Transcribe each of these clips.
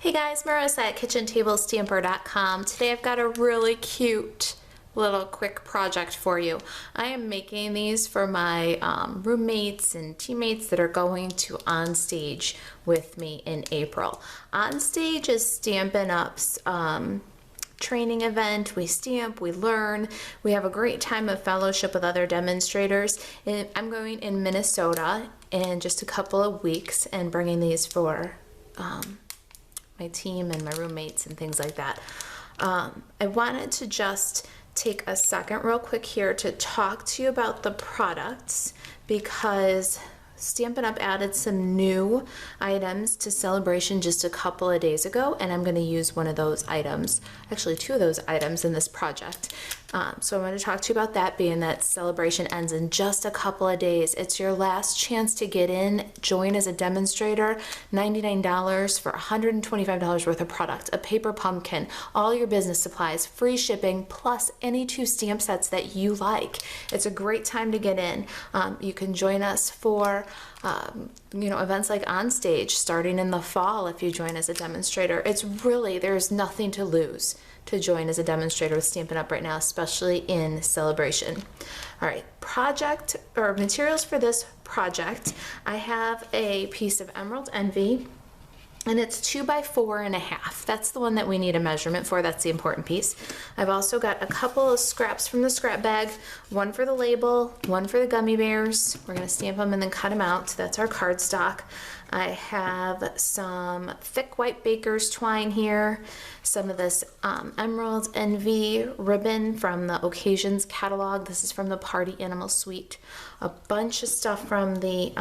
Hey guys, Marissa at KitchenTableStamper.com. Today I've got a really cute little quick project for you. I am making these for my roommates and teammates that are going to On Stage with me in April. On Stage is Stampin' Up's training event. We stamp, we learn, we have a great time of fellowship with other demonstrators. And I'm going in Minnesota in just a couple of weeks and bringing these for my team and my roommates and things like that. I wanted to just take a second real quick here to talk to you about the products because Stampin' Up added some new items to Celebration just a couple of days ago, and I'm going to use one of those items, actually two of those items in this project. So I'm going to talk to you about that, being that Celebration ends in just a couple of days. It's your last chance to get in, join as a demonstrator, $99 for $125 worth of product, a paper pumpkin, all your business supplies, free shipping, plus any 2 stamp sets that you like. It's a great time to get in. You can join us for events like On Stage starting in the fall if you join as a demonstrator. It's really, there's nothing to lose to join as a demonstrator with Stampin' Up right now, especially in Celebration. All right, project or materials for this project. I have a piece of Emerald Envy, and it's 2 by 4.5. That's the one that we need a measurement for. That's the important piece. I've also got a couple of scraps from the scrap bag, one for the label, one for the gummy bears. We're gonna stamp them and then cut them out. That's our cardstock. I have some thick white baker's twine here, some of this Emerald Envy ribbon from the Occasions catalog. This is from the Party Animal Suite. A bunch of stuff from the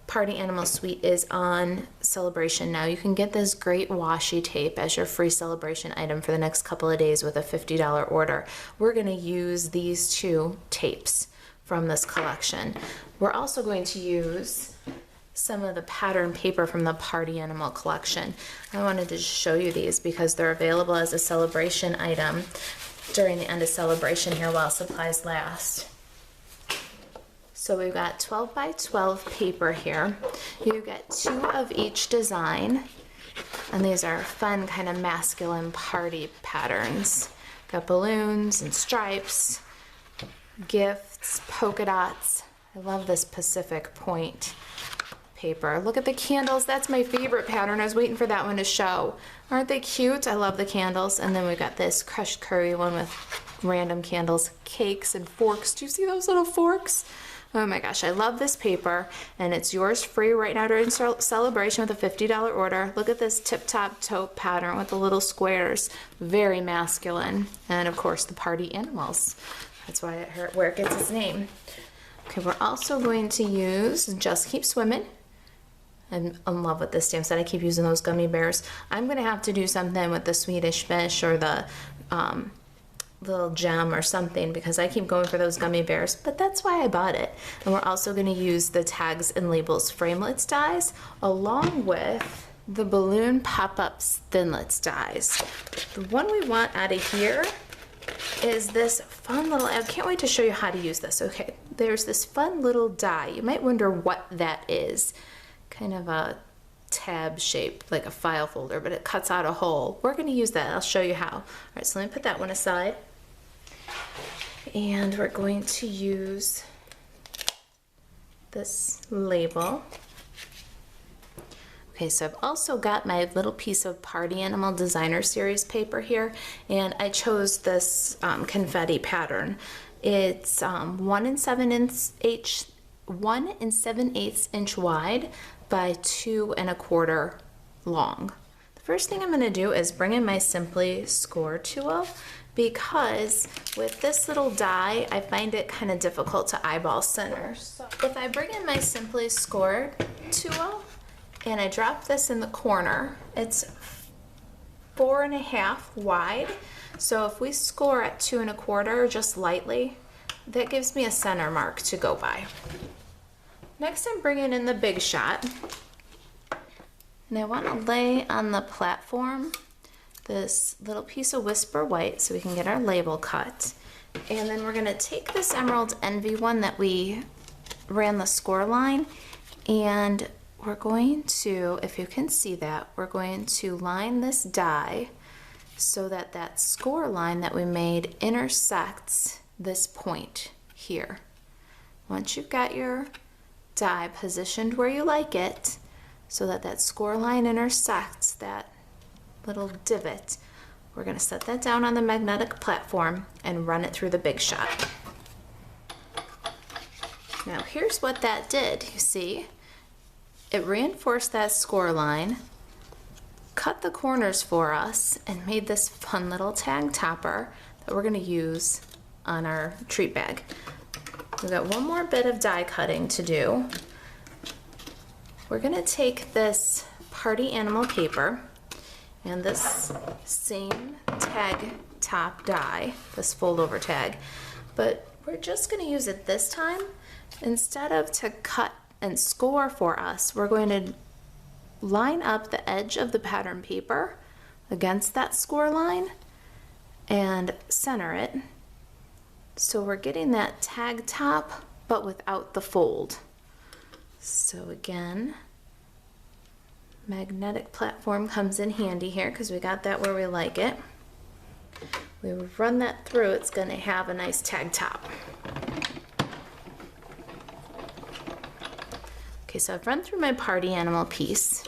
Party Animal Suite is on Celebration now. You can get this great washi tape as your free Celebration item for the next couple of days with a $50 order. We're going to use these 2 tapes from this collection. We're also going to use some of the pattern paper from the Party Animal collection. I wanted to show you these because they're available as a Celebration item during the end of Celebration here while supplies last. So we've got 12 by 12 paper here. You get 2 of each design, and these are fun kind of masculine party patterns. Got balloons and stripes, gifts, polka dots. I love this Pacific Point paper. Look at the candles. That's my favorite pattern. I was waiting for that one to show. Aren't they cute? I love the candles. And then we've got this crushed curry one with random candles, cakes, and forks. Do you see those little forks? Oh my gosh, I love this paper, and it's yours free right now during Celebration with a $50 order. Look at this tip-top taupe pattern with the little squares. Very masculine. And of course, the Party Animals. That's why where it gets its name. Okay, we're also going to use Just Keep Swimming. I'm in love with this stamp set. I keep using those gummy bears. I'm going to have to do something with the Swedish fish or the little gem or something because I keep going for those gummy bears, but that's why I bought it. And we're also going to use the Tags and Labels Framelits dies along with the Balloon Pop-Ups Thinlits dies. The one we want out of here is this fun little, I can't wait to show you how to use this. Okay, there's this fun little die. You might wonder what that is. Kind of a tab shape, like a file folder, but it cuts out a hole. We're going to use that. I'll show you how. All right, so let me put that one aside. And we're going to use this label. Okay, so I've also got my little piece of Party Animal Designer Series paper here, and I chose this confetti pattern. It's 1 7/8 inch wide by 2 1/4 long. The first thing I'm going to do is bring in my Simply Score tool because with this little die, I find it kind of difficult to eyeball center. So if I bring in my Simply Score tool and I drop this in the corner, it's 4.5 wide. So if we score at 2 1/4 just lightly, that gives me a center mark to go by. Next, I'm bringing in the Big Shot. And I want to lay on the platform this little piece of Whisper White so we can get our label cut. And then we're going to take this Emerald Envy one that we ran the score line, and we're going to, if you can see that, we're going to line this die so that that score line that we made intersects this point here. Once you've got your die positioned where you like it, so that that score line intersects that little divot, we're going to set that down on the magnetic platform and run it through the Big Shot. Now here's what that did. You see, it reinforced that score line, cut the corners for us, and made this fun little tag topper that we're going to use on our treat bag. We've got one more bit of die cutting to do. We're going to take this party animal paper and this same tag top die, this fold over tag, but we're just going to use it this time. Instead of to cut and score for us, we're going to line up the edge of the pattern paper against that score line and center it. So we're getting that tag top, but without the fold. So again, magnetic platform comes in handy here because we got that where we like it. We run that through, it's going to have a nice tag top. Okay, so I've run through my party animal piece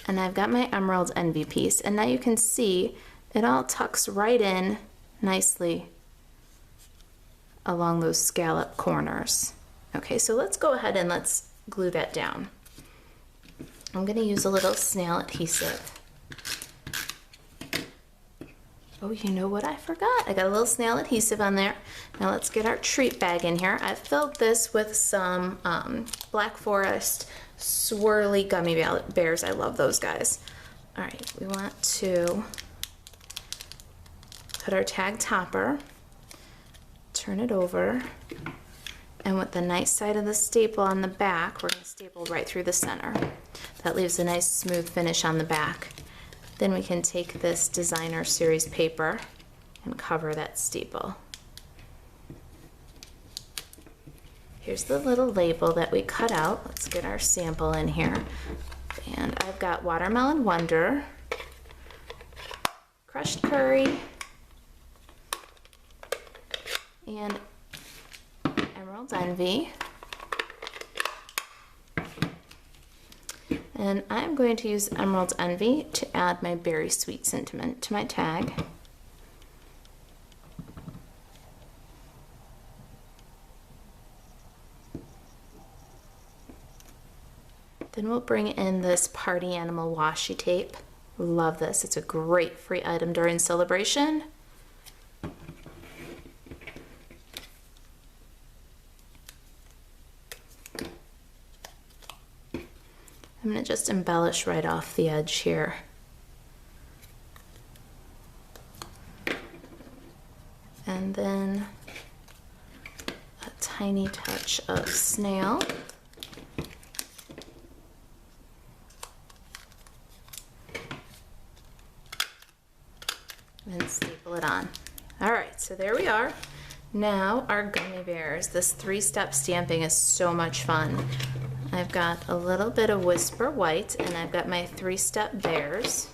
and I've got my Emerald Envy piece, and now you can see it all tucks right in nicely along those scallop corners. Okay, so let's go ahead and let's glue that down. I'm going to use a little snail adhesive. Oh, you know what I forgot? I got a little snail adhesive on there. Now let's get our treat bag in here. I've filled this with some Black Forest swirly gummy bears. I love those guys. All right, we want to put our tag topper, turn it over, and with the nice side of the staple on the back, we're going to staple right through the center. That leaves a nice smooth finish on the back. Then we can take this designer series paper and cover that staple. Here's the little label that we cut out. Let's get our sample in here. And I've got Watermelon Wonder, crushed curry, and Emerald Envy. And I'm going to use Emerald Envy to add my Berry Sweet Sentiment to my tag. Then we'll bring in this Party Animal washi tape. Love this. It's a great free item during celebration. I'm going to just embellish right off the edge here. And then a tiny touch of snail. And staple it on. All right, so there we are. Now our gummy bears. This three-step stamping is so much fun. I've got a little bit of Whisper White and I've got my three-step bears.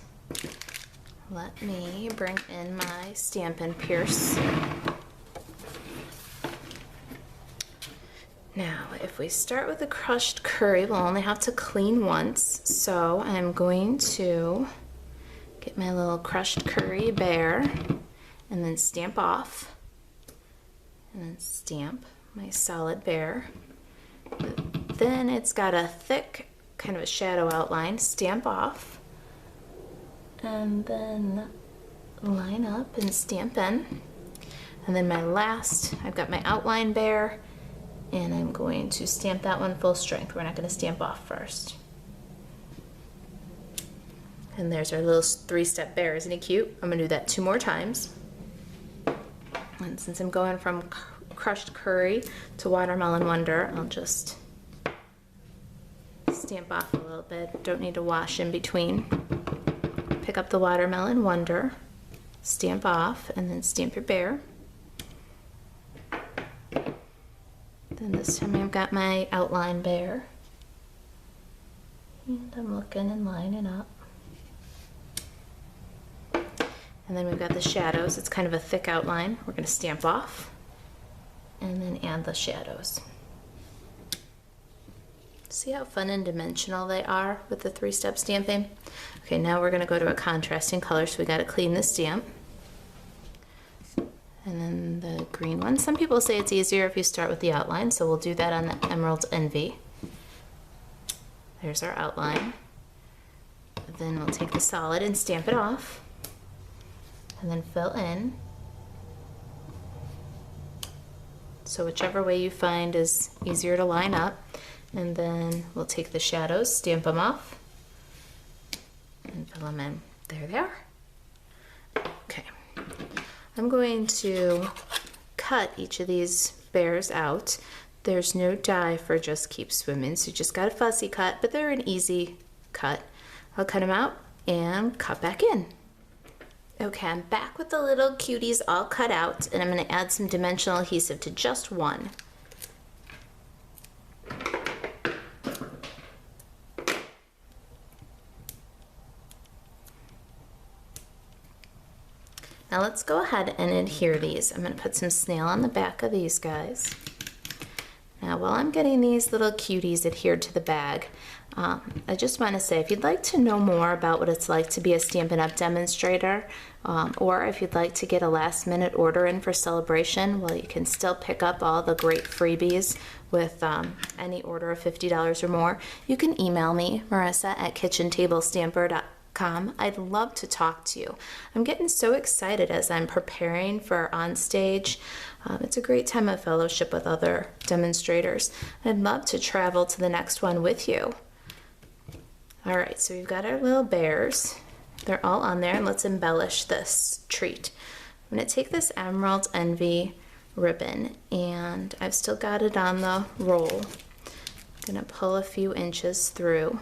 Let me bring in my Stampin Pierce. Now, if we start with the crushed curry, we'll only have to clean once. So I'm going to get my little crushed curry bear and then stamp off. And then stamp my solid bear. Then it's got a thick kind of a shadow outline, stamp off, and then line up and stamp in. And then my last, I've got my outline bear, and I'm going to stamp that one full strength. We're not going to stamp off first. And there's our little three-step bear. Isn't he cute? I'm going to do that 2 more times. And since I'm going from crushed curry to Watermelon Wonder, I'll just stamp off a little bit. Don't need to wash in between. Pick up the Watermelon Wonder, stamp off, and then stamp your bear. Then this time I've got my outline bear. And I'm looking and lining up. And then we've got the shadows. It's kind of a thick outline. We're going to stamp off and then add the shadows. See how fun and dimensional they are with the 3-step stamping? Okay, now we're going to go to a contrasting color, so we got to clean the stamp. And then the green one. Some people say it's easier if you start with the outline, so we'll do that on the Emerald Envy. There's our outline. Then we'll take the solid and stamp it off. And then fill in. So whichever way you find is easier to line up. And then we'll take the shadows, stamp them off, and fill them in. There they are. Okay. I'm going to cut each of these bears out. There's no die for Just Keep Swimming, so you just got a fussy cut, but they're an easy cut. I'll cut them out and cut back in. Okay, I'm back with the little cuties all cut out, and I'm going to add some dimensional adhesive to just one. Now let's go ahead and adhere these. I'm going to put some snail on the back of these guys. Now while I'm getting these little cuties adhered to the bag, I just want to say, if you'd like to know more about what it's like to be a Stampin' Up! Demonstrator, or if you'd like to get a last-minute order in for celebration, well, you can still pick up all the great freebies with any order of $50 or more. You can email me, marissa@kitchentablestamper.com. I'd love to talk to you. I'm getting so excited as I'm preparing for Onstage. It's a great time of fellowship with other demonstrators. I'd love to travel to the next one with you. All right, so we've got our little bears. They're all on there, and let's embellish this treat. I'm going to take this Emerald Envy ribbon, and I've still got it on the roll. I'm going to pull a few inches through.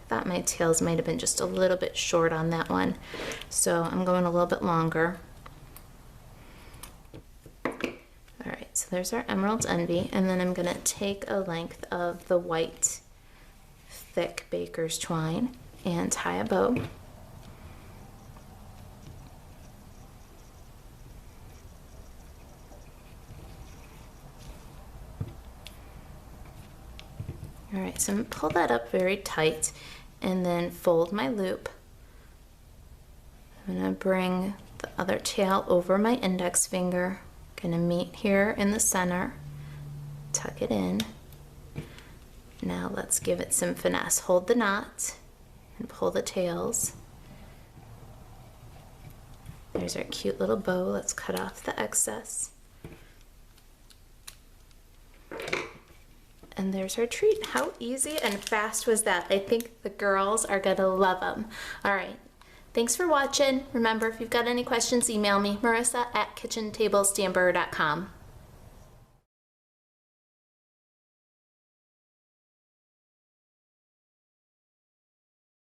I thought my tails might have been just a little bit short on that one, so I'm going a little bit longer. All right, so there's our Emerald Envy, and then I'm going to take a length of the white thick baker's twine and tie a bow. All right, so I'm going to pull that up very tight and then fold my loop. I'm going to bring the other tail over my index finger. Going to meet here in the center, tuck it in. Now let's give it some finesse. Hold the knot and pull the tails. There's our cute little bow. Let's cut off the excess. And there's our treat. How easy and fast was that? I think the girls are gonna love them. All right, thanks for watching. Remember, if you've got any questions, email me, marissa@kitchentablestamper.com.